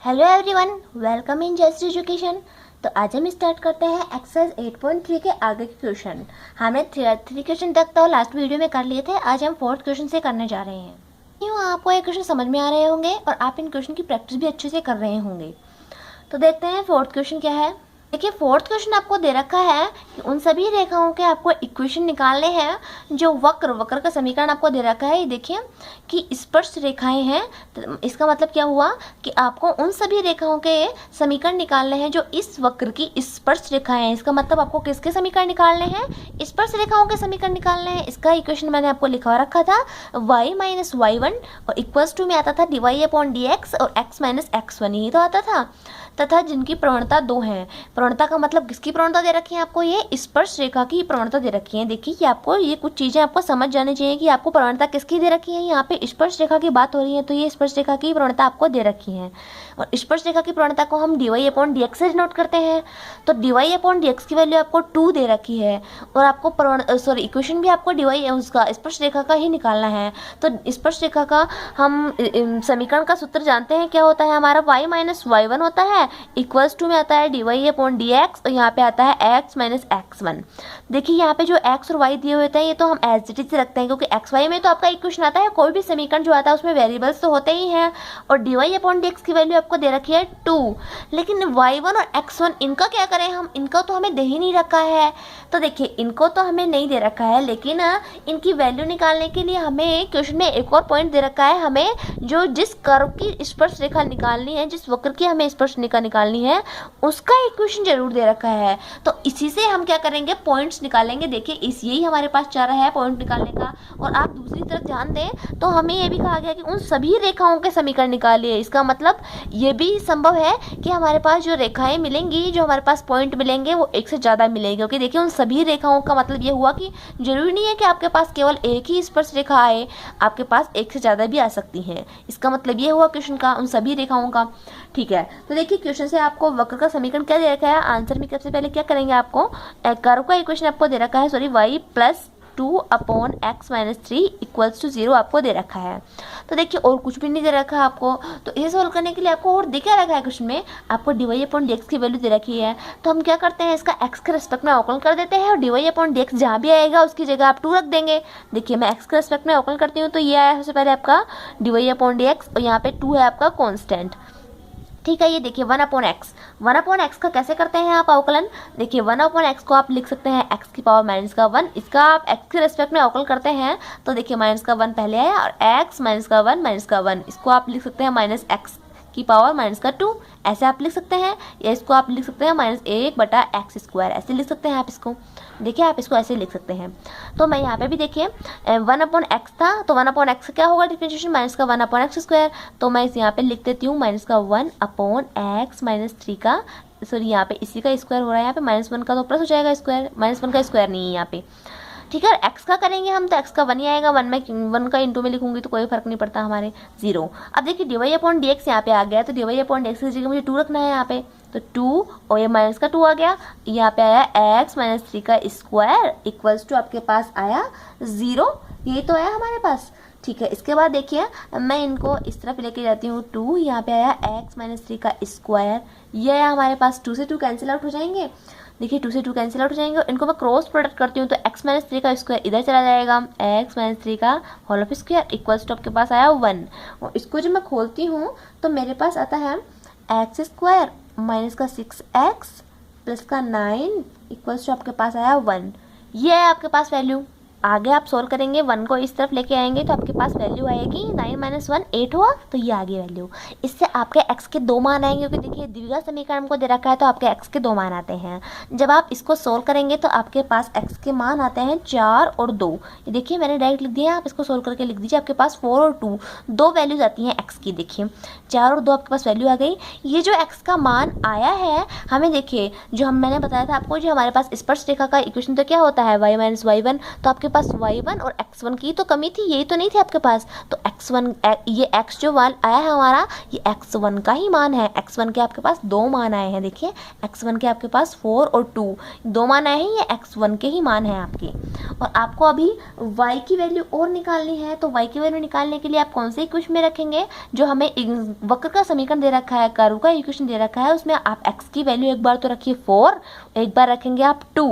Hello everyone, welcome in just education. तो आज हम स्टार्ट करते हैं एक्सरसाइज 8.3 के आगे के क्वेश्चन। हमने थ्री क्वेश्चन तक तो लास्ट वीडियो में कर लिए थे। आज हम फोर्थ क्वेश्चन से करने जा रहे हैं। यूँ आपको ये क्वेश्चन समझ में आ रहे होंगे और आप इन क्वेश्चन की प्रैक्टिस भी अच्छे से कर रहे होंगे। तो देखते हैं फोर्थ क्वेश्चन क्या है। देखिए, फोर्थ क्वेश्चन आपको दे रखा है कि उन सभी रेखाओं के आपको इक्वेशन निकालने हैं जो वक्र का समीकरण आपको दे रखा है। ये देखिए कि स्पर्श रेखाएं हैं, तो इसका मतलब क्या हुआ कि आपको उन सभी रेखाओं के समीकरण निकालने हैं जो इस वक्र की स्पर्श रेखाएं हैं। इसका मतलब आपको किसके समीकरण निकालने हैं? स्पर्श रेखाओं के समीकरण निकालने हैं। इसका इक्वेशन मैंने आपको लिखवा रखा था, y माइनस y1 और इक्वल्स टू में आता था dy अपॉन dx और x माइनस x1, यही तो आता था। तथा जिनकी प्रवणता 2 है। प्रवणता का मतलब किसकी प्रवणता दे रखी है आपको? ये स्पर्श रेखा की प्रवणता दे रखी है। देखिए कि आपको ये कुछ चीजें आपको समझ जानी चाहिए कि आपको प्रवणता किसकी दे रखी है। यहाँ पे स्पर्श रेखा की बात हो रही है, तो ये स्पर्श रेखा की प्रवणता आपको दे रखी है और स्पर्श रेखा की प्रवणता को हम dy अपॉन dx से नोट करते हैं। तो dy अपॉन dx की वैल्यू आपको 2 दे रखी है और आपको इक्वेशन भी आपको dy उसका स्पर्श रेखा का ही निकालना है। तो स्पर्श रेखा का हम समीकरण का सूत्र जानते हैं, क्या होता है हमारा? y माइनस y1 होता है, इक्वल्स टू में आता है dy अपॉन dx और यहाँ पे आता है x माइनस x1। देखिए यहाँ पे जो x और y दिए हुए थे ये तो हम एज इट इज रखते हैं, क्योंकि x y में तो आपका इक्वेशन आता है, कोई भी समीकरण जो आता है उसमें वेरिएबल्स तो होते ही हैं। और dy अपॉन dx की वैल्यू आपको दे रखी है 2, लेकिन y1 और x1 इनका क्या करें हम? इनका तो हमें दे ही नहीं रखा है। तो देखिए इनको तो हमें नहीं दे रखा है, लेकिन इनकी वैल्यू निकालने के लिए हमें क्वेश्चन में एक और पॉइंट दे रखा है। हमें जो जिस कर्व की स्पर्श रेखा निकालनी है, जिस वक्र की हमें स्पर्श रेखा निकालनी है, उसका इक्वेशन जरूर दे रखा है। तो इसी से हम क्या करेंगे? पॉइंट्स निकालेंगे। देखिए यही हमारे पास चारा है पॉइंट निकालने का। और आप दूसरी तरफ ध्यान दें तो हमें ये भी कहा गया कि उन सभी रेखाओं के समीकरण निकालिए। इसका मतलब ये भी संभव है कि हमारे पास जो रेखाएं मिलेंगी, जो हमारे पास पॉइंट मिलेंगे, वो एक से ज़्यादा मिलेंगे। क्योंकि देखिए उन सभी रेखाओं का मतलब ये हुआ कि जरूरी नहीं है कि आपके पास केवल एक ही स्पर्श रेखा आए, आपके पास एक से ज़्यादा भी आ सकती हैं। इसका मतलब ये हुआ क्वेश्चन का उन सभी रेखाओं का। ठीक है, तो देखिए क्वेश्चन से आपको वक्र का समीकरण क्या दे रखा है। आंसर में सबसे पहले क्या करेंगे? आपको कर्व का इक्वेशन आपको दे रखा है, y plus 2 upon x minus 3 equals to 0 आपको दे रखा है। तो देखिए और कुछ भी नहीं दे रखा है आपको, तो इसे सोल्व करने के लिए आपको और दे क्या रखा है क्वेश्चन में? आपको dy अपॉन dx की वैल्यू दे रखी है। तो हम क्या करते हैं, इसका x के रेस्पेक्ट में अवकलन कर देते हैं और dy अपॉन dx जहाँ भी आएगा उसकी जगह आप 2 रख देंगे। देखिए मैं x के रेस्पेक्ट में अवकलन करती हूँ, तो ये आया सबसे पहले आपका dy अपॉन dx और यहाँ पे 2 है आपका कॉन्स्टेंट। ठीक है, ये देखिए 1 अपॉन एक्स का कैसे करते हैं आप अवकलन? देखिए 1 अपॉन एक्स को आप लिख सकते हैं x की पावर माइनस का 1। इसका आप x के रेस्पेक्ट में अवकलन करते हैं तो देखिए माइनस का 1 पहले आया और x माइनस का 1 माइनस का 1, इसको आप लिख सकते हैं माइनस x की पावर माइनस का 2, ऐसे आप लिख सकते हैं। या इसको आप लिख सकते हैं माइनस 1 बटा एक्स स्क्वायर, ऐसे लिख सकते हैं आप इसको। देखिए आप इसको ऐसे लिख सकते हैं। तो मैं यहाँ पे भी देखिए 1 अपॉन एक्स था, तो 1 अपॉन एक्स क्या होगा डिफरेंशिएशन? माइनस का 1 अपॉन एक्स स्क्वायर। तो मैं इस यहाँ पे लिख देती हूँ माइनस का 1 अपॉन एक्स माइनस 3 का, सॉरी यहाँ पे इसी का स्क्वायर हो रहा है, यहाँ पे माइनस 1 का तो प्लस हो जाएगा स्क्वायर, माइनस 1 का स्क्वायर नहीं है यहाँ पे। ठीक है, एक्स का करेंगे हम तो एक्स का 1 ही आएगा। 1 का इंटू में लिखूंगी तो कोई फर्क नहीं पड़ता हमारे, 0। अब देखिए dy अपॉन dx यहाँ पे आ गया, तो dy अपॉन dx की जगह मुझे 2 रखना है यहाँ पे, तो 2 और ये माइनस का 2 आ गया। यहाँ पे आया x माइनस 3 का स्क्वायर इक्वल्स टू आपके पास आया 0। यही तो है हमारे पास। ठीक है, इसके बाद देखिए मैं इनको इस तरफ लेके जाती हूँ 2, यहाँ पे आया x माइनस 3 का स्क्वायर, ये आया हमारे पास 2 से 2 कैंसिल आउट हो जाएंगे। देखिए 2 से 2 कैंसिल आउट हो जाएंगे, इनको मैं क्रॉस प्रोडक्ट करती हूँ तो x माइनस 3 का स्क्वायर इधर चला जाएगा, x माइनस 3 का whole of square equals to आपके पास आया 1। और इसको जब मैं खोलती हूँ तो मेरे पास आता है एक्स स्क्वायर माइनस का 6x प्लस का 9 इक्वल्स टू आपके पास आया 1। ये है आपके पास वैल्यू। आगे आप सोल्व करेंगे, 1 को इस तरफ लेके आएंगे तो आपके पास वैल्यू आएगी 9 माइनस 1 8 हुआ, तो ये आ गई वैल्यू। इससे आपके x के 2 मान आएंगे, क्योंकि देखिए द्विघात समीकरण हमको दे रखा है तो आपके x के 2 मान आते हैं। जब आप इसको सोल्व करेंगे तो आपके पास x के मान आते हैं 4 और 2। ये देखिए मैंने डायरेक्ट लिख दिया, आप इसको सोल्व करके लिख दीजिए। आपके पास 4 और 2 दो वैल्यूज आती हैं x की। देखिए 4 और 2 आपके पास वैल्यू आ गई। ये जो x का मान आया है हमें, देखिए जो मैंने बताया था आपको, जो हमारे पास स्पर्श रेखा का इक्वेशन तो क्या होता है y माइनस y1, तो आपके पास y1 और x1 की तो कमी थी, यही तो नहीं थी आपके पास। तो x1 ये x जो वाल आया है हमारा, ये x1 का ही मान है। x1 के आपके पास दो मान आए हैं, देखिए x1 के आपके पास 4 और 2 दो मान आए हैं, ये x1 के ही मान हैं आपके। और आपको अभी y की वैल्यू और निकालनी है, तो y की वैल्यू निकालने के लिए आप कौन से इक्वेशन में रखेंगे, जो हमें वक्र का समीकरण दे रखा है, कर्व का इक्वेशन दे रखा है, उसमें आप x की वैल्यू एक बार तो रखिए 4, एक बार रखेंगे आप 2,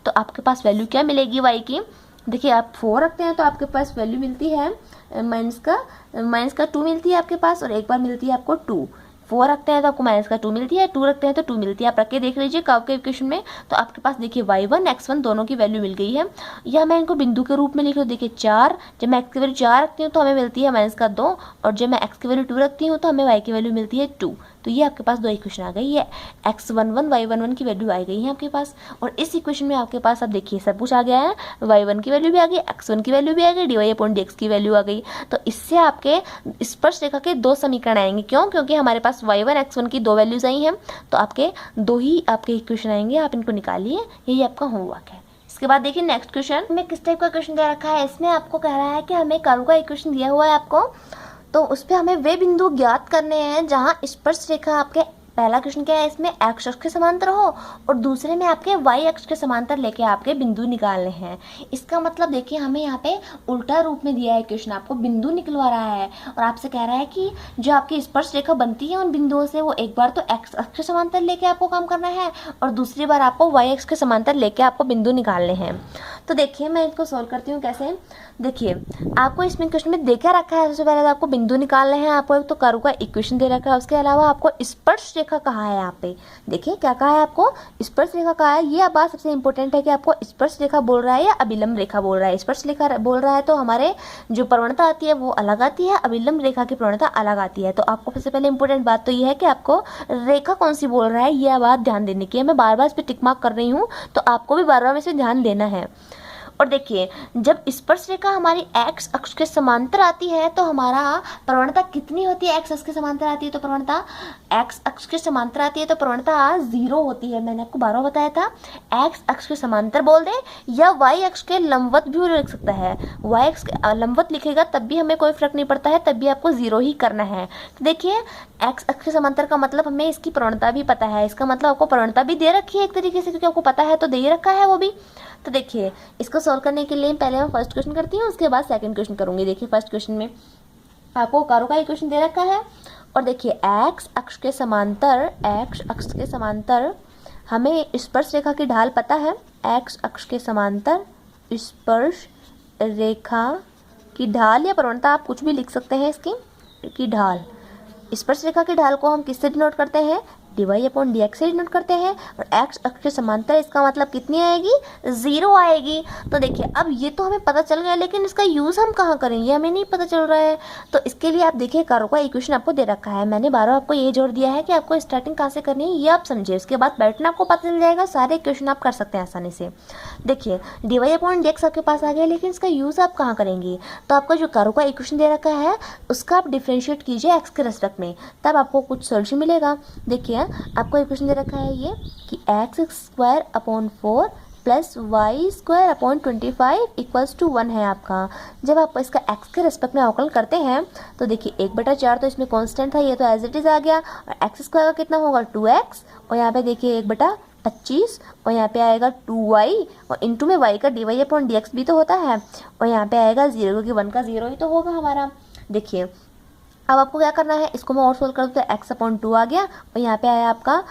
तो आपके पास वैल्यू क्या मिलेगी y की। देखिए आप 4 रखते हैं तो आपके पास वैल्यू मिलती है माइनस का 2 मिलती है आपके पास, और एक बार मिलती है आपको 2। 4 रखते हैं तो आपको माइनस का 2 मिलती है, 2 रखते हैं तो 2 मिलती है। आप रख के देख लीजिए कर्व के इक्वेशन में, तो आपके पास देखिए y1 x1 दोनों की वैल्यू मिल गई है। या मैं इनको बिंदु के रूप में लिख लूँ, देखिए 4, जब मैं x की वैल्यू 4 रखती हूँ तो हमें मिलती है माइनस का 2, और जब मैं x की वैल्यू 2 रखती हूँ तो हमें y की वैल्यू मिलती है 2। तो ये आपके पास दो इक्वेशन आ गई, ये x11 y11 की वैल्यू आ गई है आपके पास। और इस इक्वेशन में आपके पास अब देखिए सब कुछ आ गया है, y1 की वैल्यू भी आ गई, x1 की वैल्यू भी आ गई, dy/dx की वैल्यू आ गई। तो इससे आपके स्पर्शरेखा के दो समीकरण आएंगे, क्यों, क्योंकि हमारे पास y1 x1 की दो वैल्यूज आई हैं, तो आपके दो ही आपके इक्वेशन आएंगे, आप इनको निकालिए, यही आपका होमवर्क है। इसके बाद देखिए नेक्स्ट क्वेश्चन में किस टाइप का क्वेश्चन दे रखा है। इसमें आपको कह रहा है कि हमें कर्व का इक्वेशन दिया हुआ है आपको, तो उस पर हमें वे बिंदु ज्ञात करने हैं जहां स्पर्श रेखा आपके, पहला क्वेश्चन क्या है, इसमें x अक्ष के समांतर हो और दूसरे में आपके y अक्ष के समांतर लेके आपके बिंदु निकालने हैं। इसका मतलब देखिए हमें यहाँ पे उल्टा रूप में दिया है क्वेश्चन, आपको बिंदु निकलवा रहा है और आपसे कह रहा है कि जो आपकी स्पर्श रेखा बनती है उन बिंदुओं से, वो एक बार तो x अक्ष के समांतर लेके आपको काम करना है और दूसरी बार आपको y अक्ष के समांतर लेके आपको बिंदु निकालने हैं। तो देखिए मैं इसको सोल्व करती हूँ कैसे। देखिए आपको इसमें क्वेश्चन में देखा रखा है, सबसे पहले तो आपको बिंदु निकालने हैं, आपको एक तो कर्व का इक्वेशन दे रखा है, उसके अलावा आपको स्पर्श रेखा कहा है। यहाँ पे देखिए क्या कहा है, आपको स्पर्श रेखा कहा है। ये बात सबसे इंपॉर्टेंट है कि आपको स्पर्श रेखा बोल रहा है या अभिलंब रेखा बोल रहा है। स्पर्श रेखा बोल रहा है तो हमारे जो प्रवणता आती है वो अलग आती है, अभिलंब रेखा की प्रवणता अलग आती है। तो आपको सबसे पहले इंपॉर्टेंट बात तो ये है कि आपको रेखा कौन सी बोल रहा है, यह बात ध्यान देने की है। मैं बार बार इस पर टिक मार्क कर रही हूँ, तो आपको भी बार बार इस पर ध्यान देना है। और देखिए जब स्पर्श रेखा हमारी x अक्ष के समांतर आती है तो हमारा प्रवणता कितनी होती है, x अक्ष के समांतर आती है तो प्रवणता x अक्ष के समांतर आती है तो प्रवणता 0 होती है। मैंने आपको 12 बताया था, x अक्ष के समांतर बोल दे या y अक्ष के लंबवत भी लिख सकता है। y अक्ष के लंबवत लिखेगा तब भी हमें कोई फर्क नहीं पड़ता है, तब भी आपको 0 ही करना है। तो देखिए x अक्ष के समांतर का मतलब हमें इसकी प्रवणता भी पता है, इसका मतलब आपको प्रवणता भी दे रखी है एक तरीके से, क्योंकि आपको पता है तो दे ही रखा है वो भी। तो देखिए इसको सॉल्व करने के लिए पहले मैं फर्स्ट क्वेश्चन करती हूँ, उसके बाद सेकंड क्वेश्चन करूँगी। देखिए फर्स्ट क्वेश्चन में आपको कर्व का इक्वेशन दे रखा है और देखिए x अक्ष के समांतर हमें स्पर्श रेखा की ढाल पता है। x अक्ष के समांतर स्पर्श रेखा की ढाल या प्रवणता आप कुछ भी लिख सकते हैं, इसकी की ढाल, स्पर्श रेखा की ढाल को हम किससे डिनोट करते हैं, dy/dx से डिनोट करते हैं। और x अक्ष के समांतर इसका मतलब कितनी आएगी, 0 आएगी। तो देखिए अब ये तो हमें पता चल गया, लेकिन इसका यूज़ हम कहाँ करेंगे हमें नहीं पता चल रहा है। तो इसके लिए आप देखिए कर्व का इक्वेशन आपको दे रखा है, मैंने 12 आपको ये जोड़ दिया है कि आपको स्टार्टिंग कहाँ से करनी है ये आप समझिए, उसके बाद बैठना आपको पता चल जाएगा, सारे इक्वेशन आप कर सकते हैं आसानी से। देखिए dy/dx आपके पास आ गया, लेकिन इसका यूज़ आप कहाँ करेंगे, तो आपका जो कर्व का इक्वेशन दे रखा है उसका आप डिफ्रेंशिएट कीजिए x के रेस्पेक्ट में, तब आपको कुछ सोल्यूशन मिलेगा। देखिए आपको इक्वेशन दे रखा है ये कि x²/4 plus y²/25 equals to 1 है आपका। जब आप इसका x के रेस्पेक्ट में अवकलन करते हैं तो देखिए 1/4 तो इसमें कांस्टेंट था, ये तो एज इट इज़ आ गया, और x² का कितना होगा 2x, और यहाँ पे देखिए 1/25 और यहाँ पे आएगा 2y और इंटू में y का dy/dx भी तो होता है, और यहाँ पे आएगा 0 क्योंकि 1 का 0 ही तो होगा हमारा। देखिए अब आपको क्या करना है, इसको मैं और सोल्व कर दूँ तो x/2 आ गया और यहाँ पे आया आपका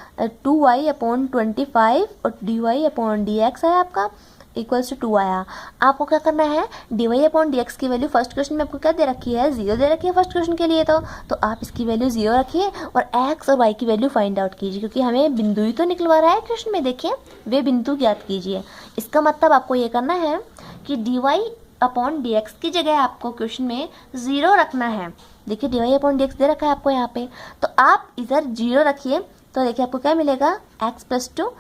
2y/25 और dy/dx आया आपका इक्वल्स टू 2 आया। आपको क्या करना है, dy/dx की वैल्यू फर्स्ट क्वेश्चन में आपको क्या दे रखी है, 0 दे रखी है फर्स्ट क्वेश्चन के लिए, तो आप इसकी वैल्यू 0 रखिए और x और y की वैल्यू फाइंड आउट कीजिए, क्योंकि हमें बिंदु ही तो निकलवा रहा है क्वेश्चन में। देखिए वे बिंदु ज्ञात कीजिए, इसका मतलब आपको ये करना है कि dy/dx की जगह आपको क्वेश्चन में 0 रखना है। देखिए dy/dx दे रखा है आपको यहाँ पे, तो आप इधर 0 रखिए, तो देखिए आपको क्या मिलेगा, x/2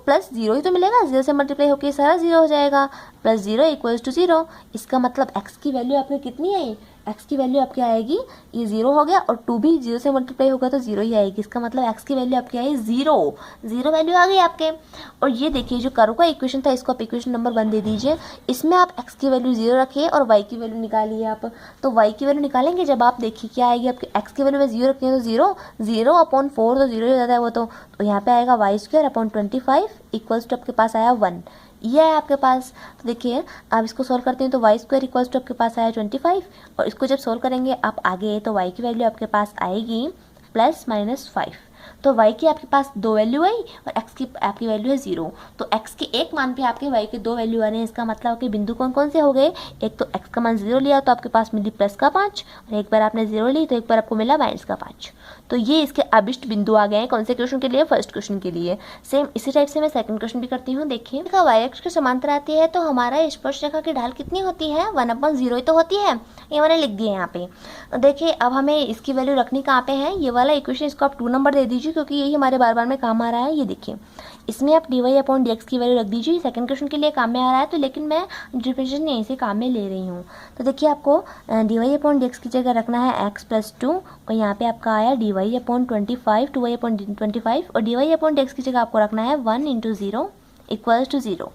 प्लस 0 ही तो मिलेगा, 0 से मल्टीप्लाई होकर सारा 0 हो जाएगा, प्लस 0 इक्वल्स टू 0। इसका मतलब x की वैल्यू आपकी कितनी आई, x की वैल्यू आपकी आएगी, ये 0 हो गया, और 2 भी 0 से मल्टीप्लाई होगा तो 0 ही आएगी। इसका मतलब x की वैल्यू आपकी आई 0, 0 वैल्यू आ गई आपके। और ये देखिए जो कर्व का इक्वेशन था इसको आप इक्वेशन नंबर 1 दे दीजिए। इसमें आप x की वैल्यू 0 रखिए और y की वैल्यू निकालिए आप। तो y की वैल्यू निकालेंगे जब आप देखिए क्या आएगी आपकी, x की वैल्यू में 0 रखेंगे तो 0, 0/4 तो 0 हो जाता है वो तो यहाँ पे आएगा y² 25 आपके पास आया 1। ये है आपके पास। तो देखिए आप इसको सॉल्व करते हैं तो y² आपके पास आया 25, और इसको जब सॉल्व करेंगे आप आगे तो y की वैल्यू आपके पास आएगी +-5। तो y की आपके पास 2 वैल्यू आई और x की आपकी वैल्यू है 0। तो x के एक मान पे आपके y के 2 वैल्यू आ रहे हैं। इसका मतलब आपके बिंदु कौन कौन से हो गए, एक तो x का मान 0 लिया तो आपके पास मिली +5, और एक बार आपने 0 ली तो एक बार आपको मिला -5। तो ये इसके अभिष्ट बिंदु आ गए हैं कौन से क्वेश्चन के लिए, फर्स्ट क्वेश्चन के लिए। सेम इसी टाइप से मैं सेकंड क्वेश्चन भी करती हूँ। देखिए y अक्ष के समांतर आती है तो हमारा स्पर्श रेखा की ढाल कितनी होती है, 1/0 ही तो होती है, ये मैंने लिख दिया यहाँ पे। देखिए अब हमें इसकी वैल्यू रखनी कहाँ पे है, ये वाला इक्वेशन इसको आप 2 नंबर दे दीजिए क्योंकि यही हमारे बार बार में काम आ रहा है। ये देखिए इसमें आप dy/dx की वैल्यू रख दीजिए, सेकंड क्वेश्चन के लिए काम में आ रहा है तो, लेकिन मैं डिफरेंशिएशन यहीं से काम में ले रही हूँ। तो देखिए आपको dy/dx की जगह रखना है x + 2, और यहाँ पे आपका आया dy/25 2y/25, और dy/dx की जगह आपको रखना है 1 × 0 = 0।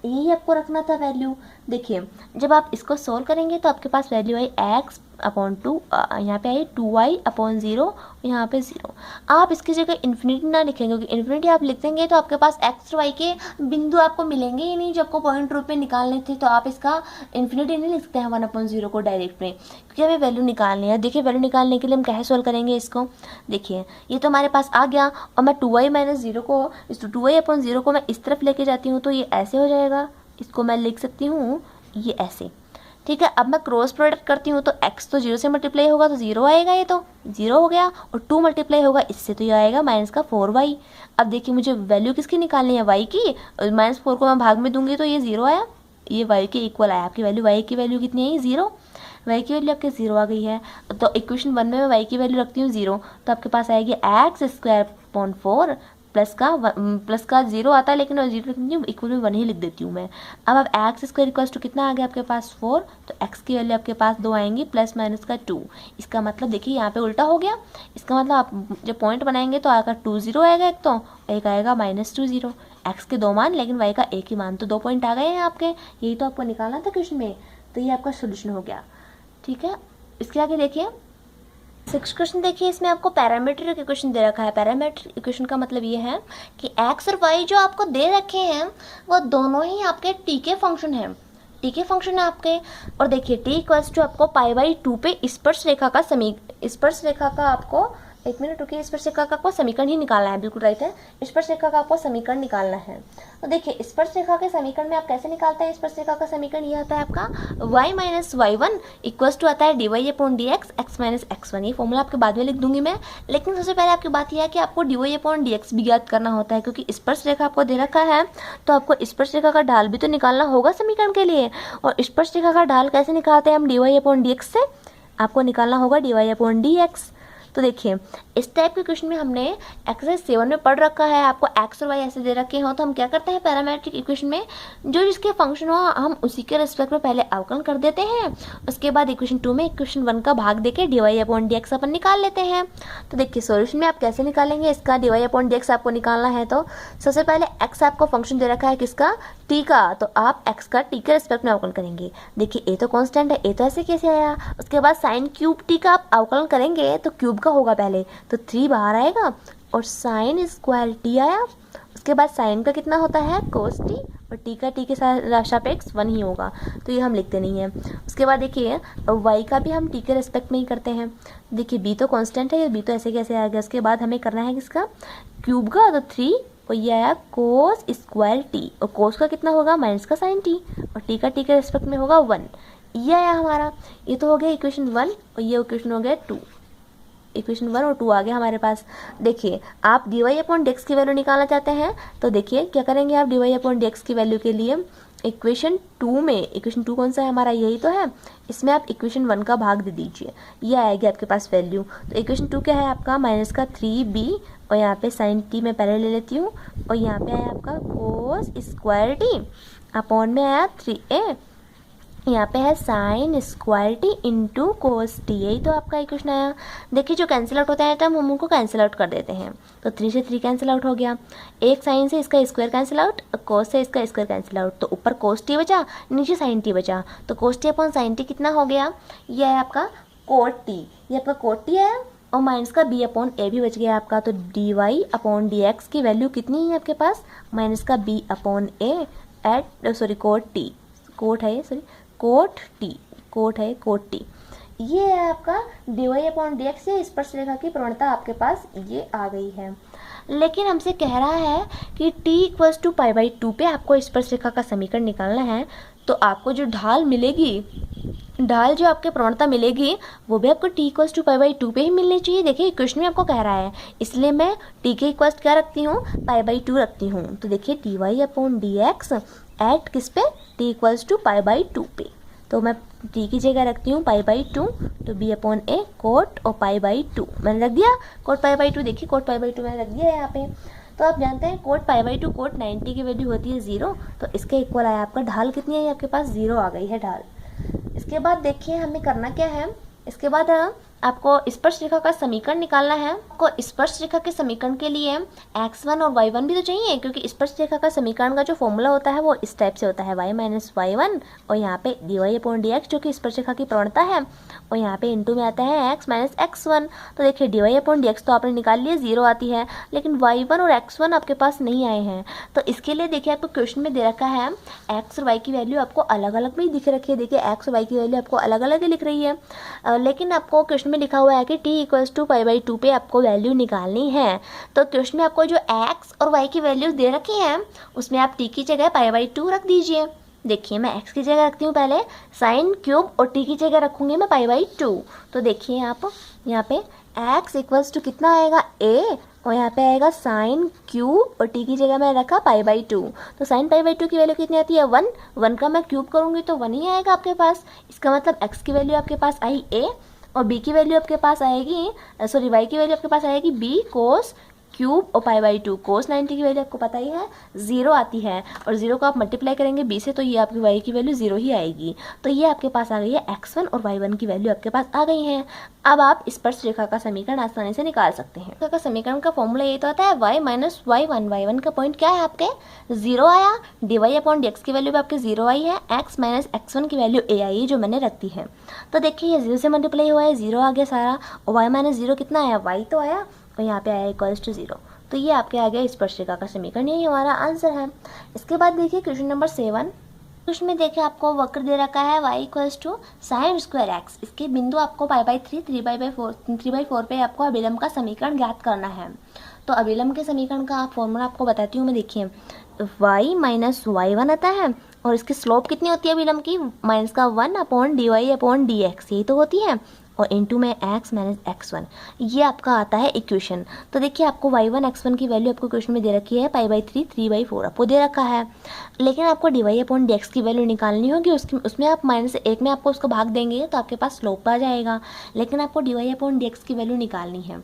यही आपको रखना था वैल्यू। देखिए जब आप इसको सोल्व करेंगे तो आपके पास वैल्यू आई x/2, यहाँ पे आई 2y/0, यहाँ पे 0। आप इसकी जगह इन्फिनिटी ना लिखेंगे क्योंकि इन्फिनिटी आप लिख देंगे तो आपके पास x और y के बिंदु आपको मिलेंगे ही नहीं। जब आपको पॉइंट रूप में निकालने थे तो आप इसका इन्फिनिटी नहीं लिखते हैं 1/0 को डायरेक्ट में, क्योंकि हमें वैल्यू निकालनी है। देखिए वैल्यू निकालने के लिए हम कैसे सोल्व करेंगे इसको, देखिए ये तो हमारे पास आ गया, और मैं 2y-0 को, इस 2y/0 को मैं इस तरफ लेके जाती हूँ तो ये ऐसे हो जाएगा। इसको मैं लिख सकती हूँ ये ऐसे, ठीक है। अब मैं क्रॉस प्रोडक्ट करती हूँ तो x तो 0 से मल्टीप्लाई होगा तो 0 आएगा, ये तो 0 हो गया, और 2 मल्टीप्लाई होगा इससे तो ये आएगा -4y। अब देखिए मुझे वैल्यू किसकी निकालनी है, y की, -4 को मैं भाग में दूंगी तो ये 0 आया, ये y के इक्वल आया। आपकी वैल्यू y की वैल्यू कितनी आई, 0। y की वैल्यू आपके 0 आ गई है। तो इक्वेशन 1 में मैं y की वैल्यू रखती हूँ 0, तो आपके पास आएगी x² 4 प्लस का 0 आता है, लेकिन 0 लिखती हूँ इक्वल में 1 ही लिख देती हूँ मैं। अब x² कितना आ गया आपके पास 4, तो x की वैल्यू आपके पास 2 आएंगी +-2। इसका मतलब देखिए यहाँ पे उल्टा हो गया। इसका मतलब आप जब पॉइंट बनाएंगे तो आएगा 2 0 आएगा एक, तो एक आएगा -2 x के 2 मान लेकिन y का एक ही मान, तो 2 पॉइंट आ गए हैं आपके। यही तो आपको निकालना था क्वेश्चन में, तो ये आपका सोल्यूशन हो गया, ठीक है। इसके आगे देखिए सिक्स क्वेश्चन। देखिए इसमें आपको पैरामीट्रिक इक्वेशन दे रखा है। पैरामीट्रिक इक्वेशन का मतलब ये है कि x और y जो आपको दे रखे हैं वो दोनों ही आपके t के फंक्शन हैं, t के फंक्शन है आपके। और देखिए t = आपको π/2 पे स्पर्श रेखा का आपको, एक मिनट रुकिए, स्पर्श रेखा का आपको समीकरण ही निकालना है, बिल्कुल राइट है, स्पर्श रेखा का आपको समीकरण निकालना है। तो देखिए स्पर्श रेखा के समीकरण में आप कैसे निकालते हैं, स्पर्श रेखा का समीकरण ये आता है आपका y-y1 = आता है dy/dx x - x1। ये फॉर्मूला आपके बाद में लिख दूंगी मैं, लेकिन सबसे पहले आपकी बात यह है कि आपको dy/dx भी ज्ञात करना होता है, क्योंकि स्पर्श रेखा आपको दे रखा है तो आपको स्पर्श रेखा का ढाल भी तो निकालना होगा समीकरण के लिए। और स्पर्श रेखा का ढाल कैसे निकालते हैं हम, dy/dx से, आपको निकालना होगा dy/dx। तो देखिए इस टाइप के क्वेश्चन में हमने एक्सरसाइज 7 में पढ़ रखा है, आपको x और y ऐसे दे रखे हो तो हम क्या करते हैं पैरामीट्रिक इक्वेशन में जो जिसके फंक्शन हो हम उसी के रिस्पेक्ट में पहले अवकलन कर देते हैं, उसके बाद इक्वेशन 2 में इक्वेशन 1 का भाग देके dy/dx अपन निकाल लेते हैं। तो देखिए सॉल्यूशन में आप कैसे निकालेंगे इसका dy/dx आपको निकालना है। तो सबसे पहले x आपको फंक्शन दे रखा है किसका, t का, तो आप x का t के रिस्पेक्ट में अवकलन करेंगे। देखिए a तो कांस्टेंट है, a तो ऐसे कैसे आया। उसके बाद sin क्यूब t का आप अवकलन करेंगे तो क्यूब का होगा पहले, तो 3 बाहर आएगा और sin स्क्वायर t आया। उसके बाद sin का कितना होता है cos t, और t का t के सापेक्ष 1 ही होगा, तो ये हम लिखते नहीं हैं। उसके बाद देखिए y का भी हम t के रिस्पेक्ट में ही करते हैं। देखिए b तो कांस्टेंट है, b तो ऐसे कैसे आ गया। उसके बाद हमें करना है किसका, क्यूब का, तो 3, और ये आया कोस स्क्वायर t, और कोस का कितना होगा माइनस का साइन t, और t का t के रिस्पेक्ट में होगा 1। ये आया हमारा, ये तो हो गया इक्वेशन 1, और ये इक्वेशन हो गया 2। इक्वेशन 1 और 2 आ गया हमारे पास। देखिए आप dy/dx की वैल्यू निकालना चाहते हैं तो देखिए क्या करेंगे आप dy/dx की वैल्यू के लिए इक्वेशन 2 में, इक्वेशन 2 कौन सा है हमारा, यही तो है, इसमें आप इक्वेशन 1 का भाग दे दीजिए, ये आएगी आपके पास वैल्यू। तो इक्वेशन 2 क्या है आपका -3b, और यहाँ पे sin t मैं पहले ले लेती हूँ, और यहाँ पे आया आपका cos स्क्वायर t, अपॉन में आया 3a, यहाँ पे है sine square T into cos t, यही तो आपका इक्वेशन आया। देखिए जो कैंसिल आउट होता है तो हम उनको कैंसिल आउट कर देते हैं, तो 3 से 3 कैंसिल आउट हो गया, एक साइन से इसका स्क्वायर कैंसिल आउट, कोस से इसका स्क्वायर कैंसिल आउट, तो ऊपर कोस टी बचा, नीचे साइन टी बचा, तो cos t upon sine T कितना हो गया, ये है आपका कोट टी, ये आपका कोट टी है, और माइनस का b अपॉन ए भी बच गया आपका, तो D Y upon D X की वैल्यू कितनी है आपके पास, माइनस का b upon A at sorry cot T, cot है सॉरी कोट टी, कोट है कोट टी, ये है आपका D Y upon D X, ये स्पर्शरेखा की प्रवणता आपके पास ये आ गई है। लेकिन हमसे कह रहा है कि t equals to pi by 2 पे आपको स्पर्शरेखा का समीकरण निकालना है, तो आपको जो ढाल मिलेगी, ढाल जो आपके प्रवणता मिलेगी वो भी आपको t equals to pi by 2 पे ही मिलनी चाहिए। देखिए क्वेश्चन में आपको कह रहा है, इसलिए मैं t के इक्वल्स क्या रखती हूँ, पाई बाई 2 रखती हूँ। तो देखिए D Y upon D X at किस पे, t equals to pi by 2 पे, तो मैं t की जगह रखती हूँ पाई बाई 2, तो b अपॉन ए कोट और पाई बाई 2 मैंने रख दिया, कोट पाई बाई 2, देखिए कोट पाई बाई 2 मैंने रख दिया है यहाँ पे। तो आप जानते हैं कोट पाई बाई 2 कोट 90 की वैल्यू होती है 0, तो इसके इक्वल आया आपका, ढाल कितनी है आपके पास, 0 आ गई है ढाल। इसके बाद देखिए हमें करना क्या है, इसके बाद आपको स्पर्शरेखा का समीकरण निकालना है। आपको स्पर्शरेखा के समीकरण के लिए x1 और y1 भी तो चाहिए, क्योंकि स्पर्शरेखा का समीकरण का जो फॉर्मूला होता है वो इस टाइप से होता है, y माइनस y1 और यहाँ पे D Y upon D X जो कि स्पर्शरेखा की प्रवणता है, और यहाँ पे इंटू में आता है x माइनस x1। तो देखिए D Y upon D X तो आपने निकाल लिया, 0 आती है, लेकिन y1 और x1 आपके पास नहीं आए हैं, तो इसके लिए देखिए आपको क्वेश्चन में दे रखा है x और y की वैल्यू आपको अलग अलग में ही दिख रखी है। देखिए x और y की वैल्यू आपको अलग अलग ही लिख रही है, लेकिन आपको क्वेश्चन में लिखा हुआ है कि t equals to pi by 2 पे आपको वैल्यू निकालनी है। तो क्वेश्चन में आपको जो x और y की वैल्यूज दे रखी हैं उसमें आप t की जगह पाई बाई 2 रख दीजिए। देखिए मैं x की जगह रखती हूँ पहले साइन क्यूब, और t की जगह रखूँगी मैं पाई बाई 2। तो देखिए आप यहाँ पे x इक्वल्स टू कितना आएगा a, और यहाँ पे आएगा साइन क्यूब, और t की जगह मैं रखा पाई बाई 2। तो साइन पाई बाई 2 की वैल्यू कितनी आती है, 1, 1 का मैं क्यूब करूँगी तो 1 ही आएगा आपके पास। इसका मतलब x की वैल्यू आपके पास आई a, और b की वैल्यू आपके पास आएगी सॉरी y की वैल्यू आपके पास आएगी b कोस क्यूब और पाई बाई 2। कोस 90 की वैल्यू आपको पता ही है 0 आती है, और 0 को आप मल्टीप्लाई करेंगे b से तो ये आपकी y की वैल्यू 0 ही आएगी। तो ये आपके पास आ गई है x1 और y1 की वैल्यू आपके पास आ गई है। अब आप स्पर्शरेखा का समीकरण आसानी से निकाल सकते हैं। का समीकरण का फॉर्मूला ये तो आता है y माइनस y1, y1 का पॉइंट क्या है आपके 0 आया, D Y upon D X की वैल्यू भी आपके 0 आई है, x माइनस x1 की वैल्यू a आई जो मैंने रख दी है। तो देखिए ये 0 से मल्टीप्लाई हुआ है, 0 आ गया सारा, और y माइनस 0 कितना आया, y तो आया, और यहाँ पे आया इक्वल्स टू 0। तो ये आपके आ गया स्पर्शरेखा का समीकरण, यही हमारा आंसर है। इसके बाद देखिए क्वेश्चन नंबर 7, क्वेश्चन में देखिए आपको वक्र दे रखा है y equals to sine square X, इसके बिंदु आपको पाई बाई 3, 3/4 पे आपको अभिलंब का समीकरण ज्ञात करना है। तो अभिलंब के समीकरण का फॉर्मूला आपको बताती हूँ मैं। देखिए y माइनस y1 आता है, और इसकी स्लोप कितनी होती है अभिलंब की, माइनस का 1 upon D Y upon D X, यही तो होती है, और इंटू में x माइनस x1, ये आपका आता है इक्वेशन। तो देखिए आपको y1 x1 की वैल्यू आपको क्वेश्चन में दे रखी है पाई बाई 3, 3/4 आपको दे रखा है, लेकिन आपको D Y upon D X की वैल्यू निकालनी होगी। उसमें आप -1 में आपको उसको भाग देंगे तो आपके पास स्लोप आ जाएगा, लेकिन आपको D Y upon D X की वैल्यू निकालनी है।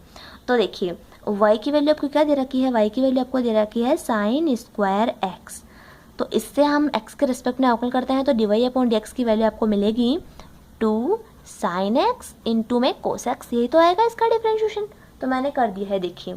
तो देखिए y की वैल्यू आपको क्या दे रखी है, y की वैल्यू आपको दे रखी है साइन स्क्वायर x, तो इससे हम x के रिस्पेक्ट में अवकल करते हैं, तो D Y upon D X की वैल्यू आपको मिलेगी 2 साइन एक्स इंटू में कोस एक्स, यही तो आएगा इसका डिफरेंशिएशन। तो मैंने कर दिया है, देखिए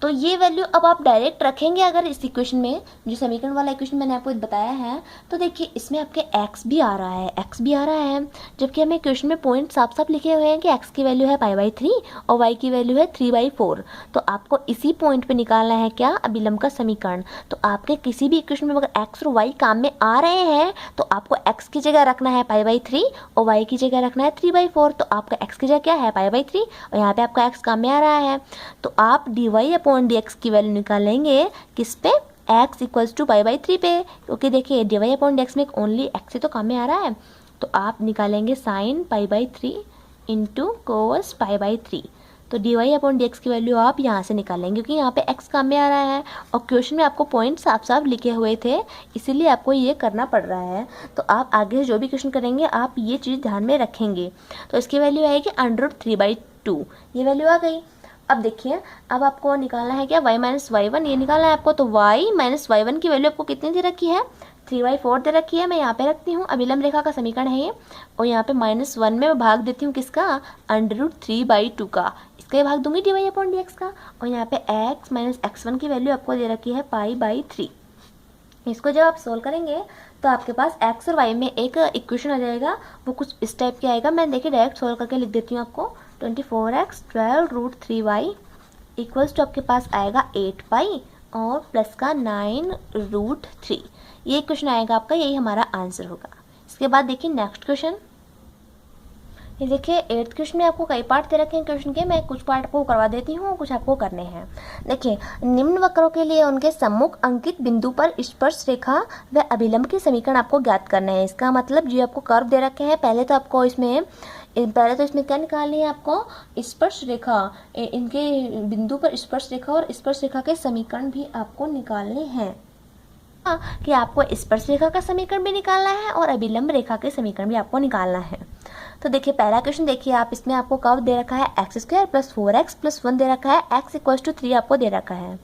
तो ये वैल्यू अब आप डायरेक्ट रखेंगे अगर इस इक्वेशन में, जो समीकरण वाला इक्वेशन मैंने आपको बताया है, तो देखिए इसमें आपके x भी आ रहा है, x भी आ रहा है, जबकि हमें क्वेश्चन में पॉइंट साफ साफ लिखे हुए हैं कि x की वैल्यू है पाई बाई 3 और y की वैल्यू है 3/4। तो आपको इसी पॉइंट पे निकालना है क्या, अभिलंब का समीकरण। तो आपके किसी भी इक्वेशन में अगर x और y काम में आ रहे हैं तो आपको x की जगह रखना है पाई बाई 3 और y की जगह रखना है 3/4। तो आपका x की जगह क्या है, पाई बाई 3, और यहाँ पे आपका x काम में आ रहा है, तो आप D Y upon D X की वैल्यू निकालेंगे किस पे, x equals to pi by 3 पे, क्योंकि देखिए D Y upon D X में ओनली x ही तो काम में आ रहा है। तो आप निकालेंगे sine pi by 3 into cos pi by 3। तो D Y upon D X की वैल्यू आप यहाँ से निकालेंगे, क्योंकि यहाँ पे x काम में आ रहा है और क्वेश्चन में आपको पॉइंट साफ साफ लिखे हुए थे, इसीलिए आपको ये करना पड़ रहा है। तो आप आगे जो भी क्वेश्चन करेंगे आप ये चीज़ ध्यान में रखेंगे। तो इसकी वैल्यू आएगी √3/2, ये वैल्यू आ गई। अब देखिए अब आपको निकालना है क्या, y माइनस y1 ये निकालना है आपको। तो y माइनस y1 की वैल्यू आपको कितनी दे रखी है, 3/4 दे रखी है, मैं यहाँ पे रखती हूँ, अभिलंब रेखा का समीकरण है ये। और यहाँ पे -1 में मैं भाग देती हूँ किसका, √3/2 का, इसका ही भाग दूंगी dy/dx का। और यहाँ पे x माइनस x1 की वैल्यू आपको दे रखी है π/3। इसको जब आप सोल्व करेंगे तो आपके पास x और y में एक इक्वेशन आ जाएगा, वो कुछ इस टाइप के आएगा। मैं देखिए डायरेक्ट सोल्व करके लिख देती हूँ आपको। 24x 12√3y इक्वल्स टू आपके पास आएगा 8π और प्लस का 9√3। ये क्वेश्चन आएगा आपका, यही हमारा आंसर होगा। इसके बाद देखिए नेक्स्ट क्वेश्चन। ये देखिए 8th क्वेश्चन में आपको कई पार्ट दे रखे हैं क्वेश्चन के, मैं कुछ पार्ट आपको करवा देती हूँ, कुछ आपको करने हैं। देखिए निम्न वक्रों के लिए उनके सम्मुख अंकित बिंदु पर स्पर्श रेखा व अभिलंब के समीकरण आपको ज्ञात करना है। इसका मतलब जो आपको कर्व दे रखे हैं, पहले तो इसमें क्या निकालनी है आपको, स्पर्श रेखा, इनके बिंदु पर स्पर्श रेखा और स्पर्श रेखा के समीकरण भी आपको निकालने हैं। कि आपको स्पर्श रेखा का समीकरण भी निकालना है और अभिलंब रेखा के समीकरण भी आपको निकालना है। तो देखिए पहला क्वेश्चन देखिए आप, इसमें आपको कर्व दे रखा है x² + 4x + 1 दे रखा है, x = 3 आपको दे रखा है।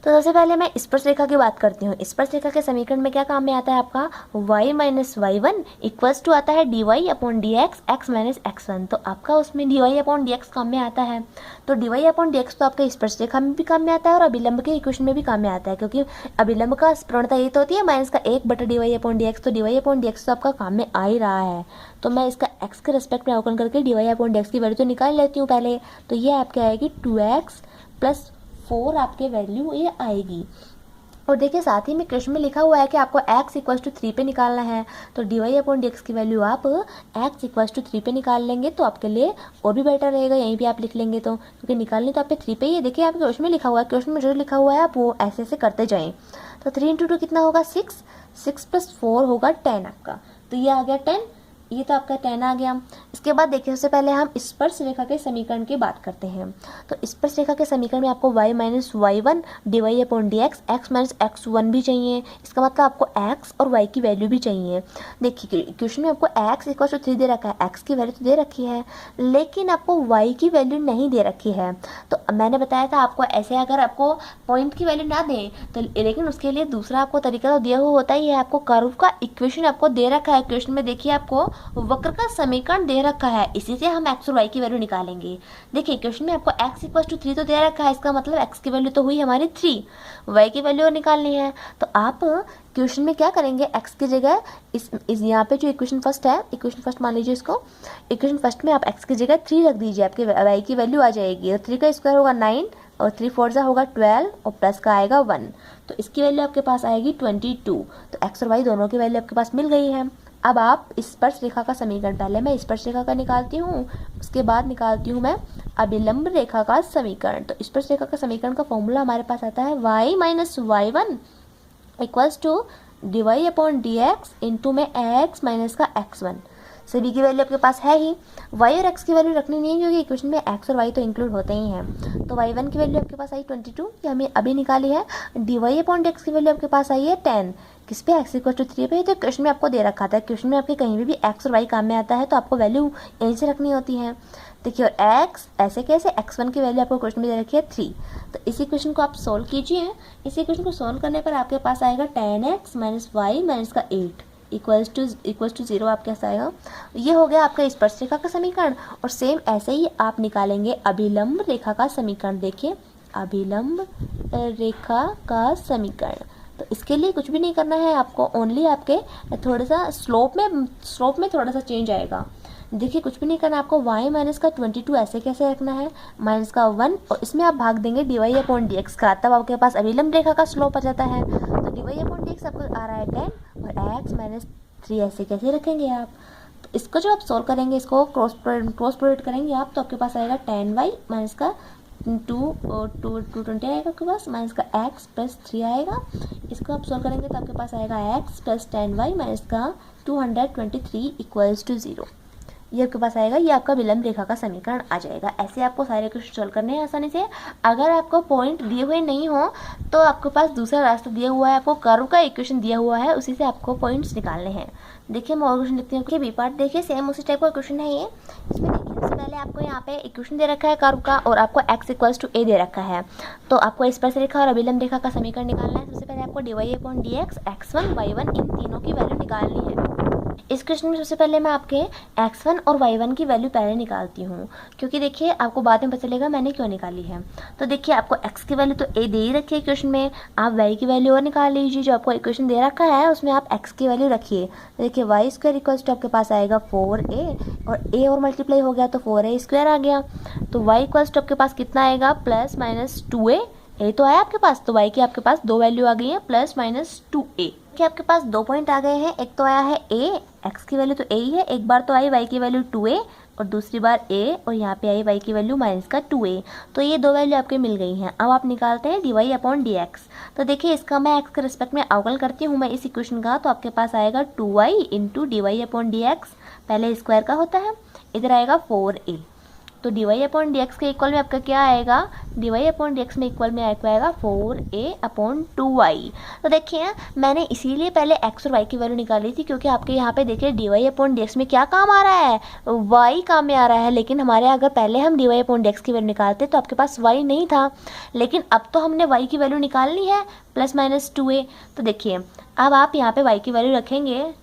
तो सबसे पहले मैं स्पर्श रेखा की बात करती हूँ। स्पर्श रेखा के समीकरण में क्या काम में आता है आपका, y - y1 इक्वल्स टू आता है dy/dx x - x1। तो आपका उसमें dy/dx काम में आता है। तो dy/dx तो आपके स्पर्श रेखा में भी काम में आता है और अभिलंब के इक्वेशन में भी काम में आता है, क्योंकि अभिलंब का प्रवणता ये तो होती है -1/dy/dx। तो dy/dx तो आपका काम में आ ही रहा है। तो मैं इसका x के रेस्पेक्ट में अवकलन करके dy/dx की वैल्यू तो निकाल लेती हूँ पहले। तो ये आपके आएगी 2x + 4 आपके वैल्यू ये आएगी। और देखिए साथ ही में क्वेश्चन में लिखा हुआ है कि आपको x = 3 पे निकालना है। तो dy/dx की वैल्यू आप x = 3 पे निकाल लेंगे तो आपके लिए और भी बेटर रहेगा, यहीं भी आप लिख लेंगे तो, क्योंकि निकालने तो आप पे 3 पे ही है। देखिए आपके क्वेश्चन में लिखा हुआ है, क्वेश्चन में जो लिखा हुआ है आप वो ऐसे ऐसे करते जाएं। तो 3 × 2 कितना होगा, 6, 6 + 4 होगा 10 आपका। तो ये आ गया 10, ये तो आपका 10 आ गया। इसके बाद देखिए सबसे पहले हम स्पर्श रेखा के समीकरण की बात करते हैं। तो स्पर्श रेखा के समीकरण में आपको y - y1 dy/dx x - x1 भी चाहिए। इसका मतलब आपको x और y की वैल्यू भी चाहिए। देखिए क्वेश्चन में आपको x = 3 दे रखा है, x की वैल्यू तो दे रखी है, लेकिन आपको y की वैल्यू नहीं दे रखी है। तो मैंने बताया था आपको ऐसे अगर आपको पॉइंट की वैल्यू ना दें तो, लेकिन उसके लिए दूसरा आपको तरीका तो दिया हुआ होता ही है। आपको कर्व का इक्वेशन आपको दे रखा है क्वेश्चन में, देखिए आपको वक्र का समीकरण दे रखा है, इसी से हम x और y की वैल्यू निकालेंगे। देखिए क्वेश्चन में आपको x = 3 तो दे रखा है, इसका मतलब x की वैल्यू तो हुई हमारी 3, y की वैल्यू निकालनी है। तो आप क्वेश्चन में क्या करेंगे, x की जगह इस यहाँ पे जो इक्वेशन फर्स्ट है, इक्वेशन फर्स्ट मान लीजिए इसको, इक्वेशन फर्स्ट में आप x की जगह 3 रख दीजिए, आपके y की वैल्यू आ जाएगी। 3 का स्क्वायर होगा 9 और 3 × 4 होगा 12 और प्लस का आएगा 1, तो इसकी वैल्यू आपके पास आएगी 22। तो x और y दोनों की वैल्यू आपके पास मिल गई है। अब आप स्पर्श रेखा का समीकरण, पहले मैं स्पर्श रेखा का निकालती हूँ, उसके बाद निकालती हूँ मैं अभिलंब रेखा का समीकरण। तो स्पर्श रेखा का समीकरण का फॉर्मूला हमारे पास आता है y - y1 equals to dy/dx into में x माइनस का x1। सभी की वैल्यू आपके पास है ही, y और x की वैल्यू रखनी नहीं है क्योंकि इक्वेशन में x और y तो इंक्लूड होते ही हैं। तो y1 की वैल्यू आपके पास आई 22, ये हमने अभी निकाली है। dy/dx की वैल्यू आपके पास आई है 10, किस पे, x = 3 पे। तो क्वेश्चन में आपको दे रखा था, क्वेश्चन में आपके कहीं भी x और y काम में आता है तो आपको वैल्यू यहीं से रखनी होती है। देखिए और x ऐसे कैसे, x1 की वैल्यू आपको क्वेश्चन में दे रखी है 3। तो इसी क्वेश्चन को आप सोल्व कीजिए। इसी क्वेश्चन को सोल्व करने पर आपके पास आएगा 10x - y - का 8 इक्वल्स टू 0 आपके पास आएगा। ये हो गया आपका स्पर्श रेखा का समीकरण। और सेम ऐसे ही आप निकालेंगे अभिलंब रेखा का समीकरण। देखिए अभिलंब रेखा का समीकरण, तो इसके लिए कुछ भी नहीं करना है आपको, ओनली आपके थोड़ा सा स्लोप में थोड़ा सा चेंज आएगा। देखिए कुछ भी नहीं करना आपको, y - का 22 ऐसे कैसे रखना है, -1 और इसमें आप भाग देंगे dy/dx का, तब आपके पास अभिलंब रेखा का स्लोप आ जाता है। तो dy/dx आपको आ रहा है 10 और x - 3 ऐसे कैसे रखेंगे आप। तो इसको जो आप सोल्व करेंगे, इसको क्रॉस प्रोडक्ट करेंगे आप, तो आपके पास आएगा 10y माइनस का 220 आएगा आपके पास, माइनस का x + 3 आएगा। इसको आप सोल्व करेंगे तो आपके पास आएगा x + 10y माइनस का 223 इक्वल्स टू 0। ये आपके पास आएगा, ये आपका विलंब रेखा का समीकरण आ जाएगा। ऐसे आपको सारे क्वेश्चन सॉल्व करने हैं आसानी से। अगर आपको पॉइंट दिए हुए नहीं हो तो आपके पास दूसरा रास्ता दिया हुआ है, आपको कर्व का इक्वेशन दिया हुआ है, उसी से आपको पॉइंट्स निकालने हैं। देखिए मैं और क्वेश्चन लिखती हूँ कि बी पार्ट देखिए सेम उसी टाइप का क्वेश्चन है ये। इसमें देखिए सबसे पहले आपको यहाँ पे इक्वेशन दे रखा है कर्व का और आपको x = a दे रखा है। तो आपको स्पर्श रेखा और अभिलंब रेखा का समीकरण निकालना है। सबसे पहले आपको dy/dx, x1, y1 इन तीनों की वैल्यू निकालनी है। इस क्वेश्चन में सबसे पहले मैं आपके x1 और y1 की वैल्यू पहले निकालती हूँ, क्योंकि देखिए आपको बाद में पता चलेगा मैंने क्यों निकाली है। तो देखिए आपको x की वैल्यू तो a दे ही रखी है क्वेश्चन में, आप y की वैल्यू और निकाल लीजिए। जो आपको इक्वेशन दे रखा है उसमें आप x की वैल्यू रखिए। तो देखिए y² आपके पास आएगा 4a और a और मल्टीप्लाई हो गया तो 4a² आ गया। तो y आपके पास कितना आएगा, +-2a। a तो आया आपके पास, तो y की आपके पास दो वैल्यू आ गई है, +-2a। कि आपके पास दो पॉइंट आ गए हैं। एक तो आया है a, x की वैल्यू तो a ही है, एक बार तो आई y की वैल्यू 2a और दूसरी बार a और यहाँ पे आई y की वैल्यू -2a। तो ये दो वैल्यू आपके मिल गई हैं। अब आप निकालते हैं dy/dx। तो देखिए इसका मैं x के रिस्पेक्ट में अवकल करती हूँ मैं इस इक्वेशन का, तो आपके पास आएगा 2y × dy/dx, पहले स्क्वायर का होता है, इधर आएगा 4a। तो dy/dx के इक्वल में आपका क्या आएगा, dy/dx में इक्वल में आपका आएगा 4a/2y। तो देखिए मैंने इसीलिए पहले x और y की वैल्यू निकाली थी, क्योंकि आपके यहाँ पे देखिए dy/dx में क्या काम आ रहा है, y काम में आ रहा है। लेकिन हमारे अगर पहले हम dy/dx की वैल्यू निकालते तो आपके पास y नहीं था, लेकिन अब तो हमने y की वैल्यू निकालनी है +-2a। तो देखिए अब आप यहाँ पे y की वैल्यू रखेंगे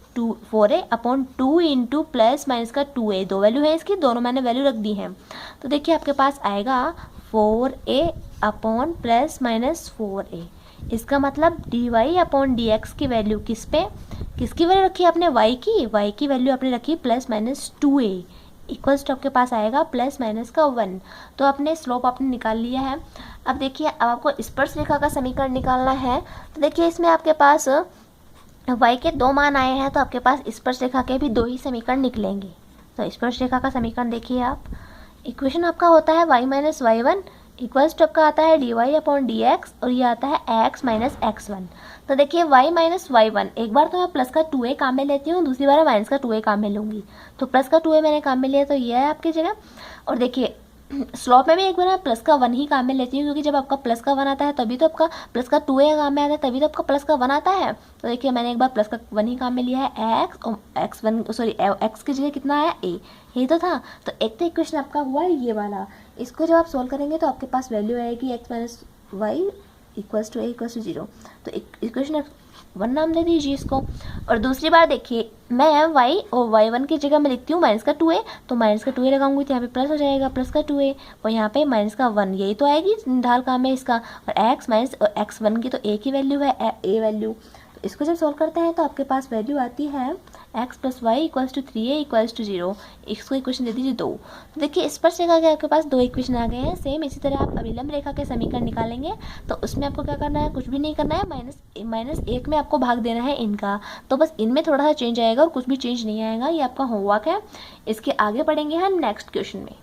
4a/2 × +-2a, दो वैल्यू है इसकी, दोनों मैंने वैल्यू रख दी हैं। तो देखिए आपके पास आएगा 4a/+-4a। इसका मतलब dy/dx की वैल्यू किसकी वैल्यू रखी है आपने, y की वैल्यू आपने रखी +-2a इक्वल्स टू आपके पास आएगा +-1। तो आपने स्लोप आपने निकाल लिया है। अब देखिए अब आपको स्पर्श रेखा का समीकरण निकालना है। तो देखिए इसमें आपके पास y के दो मान आए हैं, तो आपके पास स्पर्श रेखा के भी दो ही समीकरण निकलेंगे। तो स्पर्श रेखा का समीकरण देखिए आप, इक्वेशन आपका होता है y-y1 इक्वल्स टू आपका आता है dy/dx और ये आता है x - x1। तो देखिए y-y1 एक बार तो मैं +2a काम में लेती हूँ, दूसरी बार मैं -2a काम में लूँगी। तो +2a मैंने काम में लिया तो ये है आपकी जगह। और देखिए स्लोप में भी एक बार मैं +1 ही काम में लेती हूँ, क्योंकि जब आपका +1 आता है तभी तो आपका +2a काम में आता है, तभी तो आपका +1 आता है। तो देखिए मैंने एक बार +1 ही काम में लिया है, x और x की जगह कितना आया a, ये तो था। तो एक तो इक्वेशन आपका हुआ है ये वाला, इसको जब आप सोल्व करेंगे तो आपके पास वैल्यू आएगी x - y = a = 0। तो इक्वेशन 1 नाम दे दीजिए इसको। और दूसरी बार देखिए मैं y और y1 की जगह मैं लिखती हूँ -2a, तो -2a लगाऊंगी तो यहाँ पे प्लस हो जाएगा +2a और यहाँ पे -1, यही तो आएगी ढाल काम है इसका। और x और x1 की तो a की वैल्यू है, a वैल्यू। तो इसको जब सॉल्व करते हैं तो आपके पास वैल्यू आती है x + y = 3a = 0। इसको इक्वेशन दे दीजिए 2। तो देखिए स्पर्श रेखा के आपके पास दो इक्वेशन आ गए हैं। सेम इसी तरह आप अभिलंब रेखा के समीकरण निकालेंगे, तो उसमें आपको क्या करना है, कुछ भी नहीं करना है, -1 में आपको भाग देना है इनका। तो बस इनमें थोड़ा सा चेंज आएगा और कुछ भी चेंज नहीं आएगा। ये आपका होमवर्क है, इसके आगे पढ़ेंगे हम नेक्स्ट क्वेश्चन में।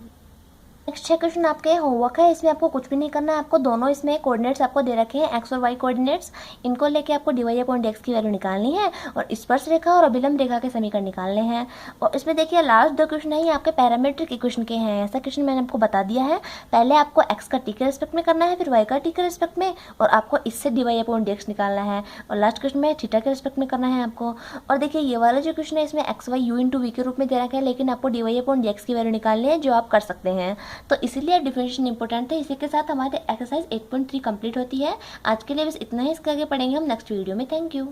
नेक्स्ट 6 क्वेश्चन आपके होमवर्क है, इसमें आपको कुछ भी नहीं करना है। आपको दोनों इसमें कोऑर्डिनेट्स आपको दे रखे हैं, x और y कोऑर्डिनेट्स, इनको लेके आपको dy/dx की वैल्यू निकालनी है और स्पर्श रेखा और अभिलंब रेखा के समीकरण निकालने हैं। और इसमें देखिए लास्ट 2 क्वेश्चन है ये आपके पैरामीट्रिक इक्वेशन के हैं। ऐसा क्वेश्चन मैंने आपको बता दिया है, पहले आपको x का t के रिस्पेक्ट में करना है, फिर y का t के रिस्पेक्ट में, और आपको इससे dy/dx निकालना है। और लास्ट क्वेश्चन में थीटा के रिस्पेक्ट में करना है आपको। और देखिए ये वाला जो क्वेश्चन है इसमें x y u × v के रूप में दे रखा है, लेकिन आपको dy/dx की वैल्यू निकालनी है, जो आप कर सकते हैं। तो इसीलिए डिफरेंशिएशन इंपॉर्टेंट है। इसी के साथ हमारे एक्सरसाइज 8.3 कंप्लीट होती है। आज के लिए बस इतना ही, इसके आगे पढ़ेंगे हम नेक्स्ट वीडियो में। Thank you.